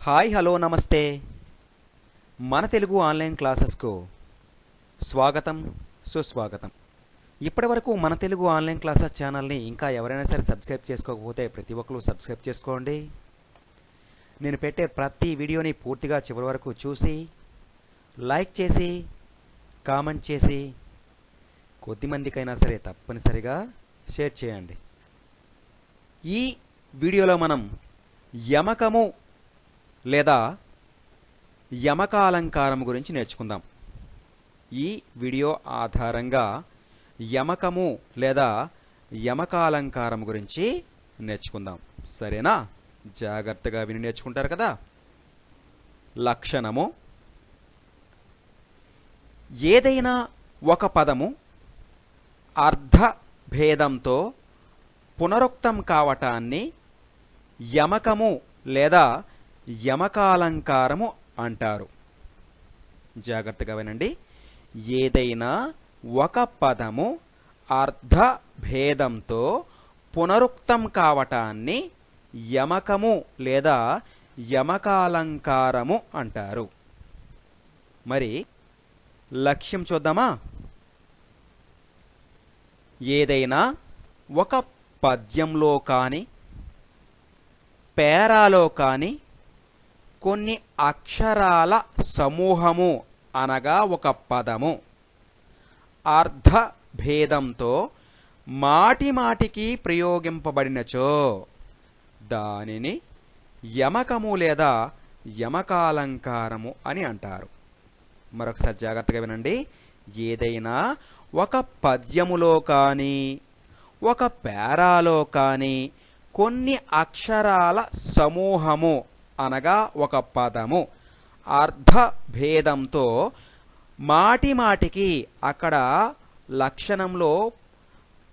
Hi hello నమస్తే మన Telugu online క్లాసెస్కు స్వాగతం సుస్వాగతం. ఇప్పటివరకు మన తెలుగు ఆన్లైన్ క్లాసెస్ ఛానల్ని ఇంకా ఎవరైనా సరే సబ్స్క్రైబ్ చేసుకోకపోతే ప్రతి ఒక్కరు సబ్స్క్రైబ్ చేసుకోండి. నేను పెట్టే ప్రతి వీడియోని పూర్తిగా చివరి వరకు చూసి లైక్ చేసి కామెంట్ చేసి కొద్దిమందికైనా సరే తప్పనిసరిగా షేర్ చేయండి. ఈ వీడియోలో మనం యమకము లేదా యమకాలంకారం గురించి నేర్చుకుందాం. ఈ వీడియో ఆధారంగా యమకము లేదా యమకాలంకారం గురించి నేర్చుకుందాం. సరేనా? జాగ్రత్తగా విని నేర్చుకుంటారు కదా. లక్షణము: ఏదైనా ఒక పదము అర్థభేదంతో పునరుక్తం కావటాన్ని యమకము లేదా యమకాలంకారము అంటారు. జాగ్రత్తగా వినండి. ఏదైనా ఒక పదము అర్థభేదంతో పునరుక్తం కావటాన్ని యమకము లేదా యమకాలంకారము అంటారు. మరి లక్ష్యం చూద్దామా? ఏదైనా ఒక పద్యంలో కానీ పేరాలో కానీ కొన్ని అక్షరాల సమూహము అనగా ఒక పదము అర్థభేదంతో మాటిమాటికి ప్రయోగింపబడినచో దానిని యమకము లేదా యమకాలంకారము అని అంటారు. మరొకసారి జాగ్రత్తగా వినండి. ఏదైనా ఒక పద్యములో కానీ ఒక పేరాలో కానీ కొన్ని అక్షరాల సమూహము అనగా ఒక పదము అర్థభేదంతో మాటిమాటికి అక్కడ లక్షణంలో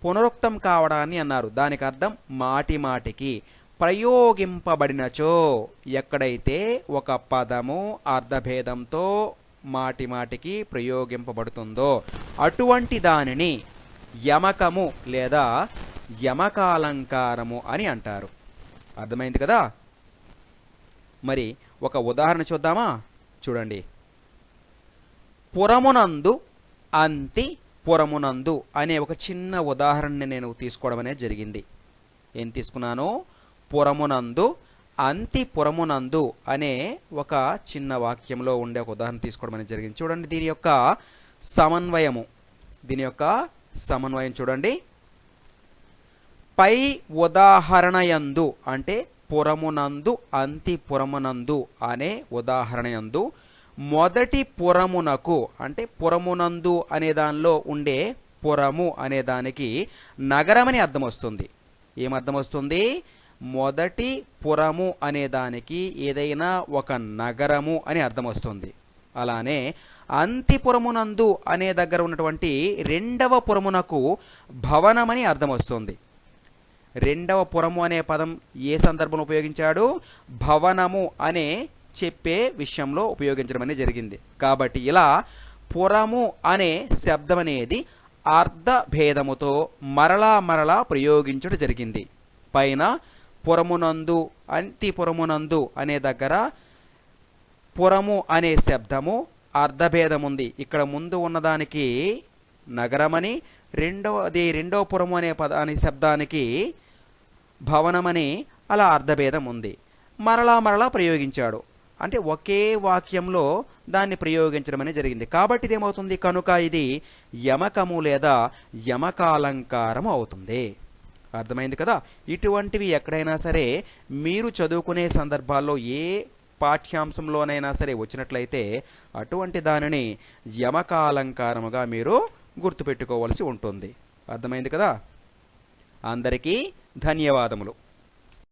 పునరుక్తం కావడాన్ని అన్నారు. దానికి అర్థం మాటిమాటికి ప్రయోగింపబడినచో, ఎక్కడైతే ఒక పదము అర్థభేదంతో మాటిమాటికి ప్రయోగింపబడుతుందో అటువంటి దానిని యమకము లేదా యమకాలంకారము అని అంటారు. అర్థమైంది కదా. మరి ఒక ఉదాహరణ చూద్దామా? చూడండి. పురమునందు అంతి పురమునందు అనే ఒక చిన్న ఉదాహరణని నేను తీసుకోవడం అనేది జరిగింది. ఏం తీసుకున్నాను? పురమునందు అంతి పురమునందు అనే ఒక చిన్న వాక్యంలో ఉండే ఒక ఉదాహరణ తీసుకోవడం అనేది జరిగింది. చూడండి దీని యొక్క సమన్వయం చూడండి. పై ఉదాహరణయందు అంటే పురమునందు అంతి పురమునందు అనే ఉదాహరణయందు మొదటి పురమునకు అంటే పురమునందు అనే దానిలో ఉండే పురము అనే దానికి నగరమని అర్థం వస్తుంది. ఏమర్థం వస్తుంది? మొదటి పురము అనే దానికి ఏదైనా ఒక నగరము అని అర్థం వస్తుంది. అలానే అంతిపురమునందు అనే దగ్గర ఉన్నటువంటి రెండవ పురమునకు భవనమని అర్థం వస్తుంది. రెండవ పురము అనే పదం ఏ సందర్భంలో ఉపయోగించాడు? భవనము అనే చెప్పే విషయంలో ఉపయోగించడం అనేది జరిగింది. కాబట్టి ఇలా పురము అనే శబ్దం అనేది అర్థభేదముతో మరలా ప్రయోగించడం జరిగింది. పైన పురమునందు అంతిపురమునందు అనే దగ్గర పురము అనే శబ్దము అర్థభేదం ఉంది. ఇక్కడ ముందు ఉన్నదానికి నగరమని, రెండవ పురము అనే పదాని శబ్దానికి భవనమని అలా అర్థభేదం ఉంది. మరలా ప్రయోగించాడు. అంటే ఒకే వాక్యంలో దాన్ని ప్రయోగించడం అనేది జరిగింది. కాబట్టి ఇదేమవుతుంది? కనుక ఇది యమకము లేదా యమకాలంకారము అవుతుంది. అర్థమైంది కదా. ఇటువంటివి ఎక్కడైనా సరే మీరు చదువుకునే సందర్భాల్లో ఏ పాఠ్యాంశంలోనైనా సరే వచ్చినట్లయితే అటువంటి దానిని యమకాలంకారముగా మీరు గుర్తుపెట్టుకోవాల్సి ఉంటుంది. అర్థమైంది కదా. అందరికీ ధన్యవాదములు.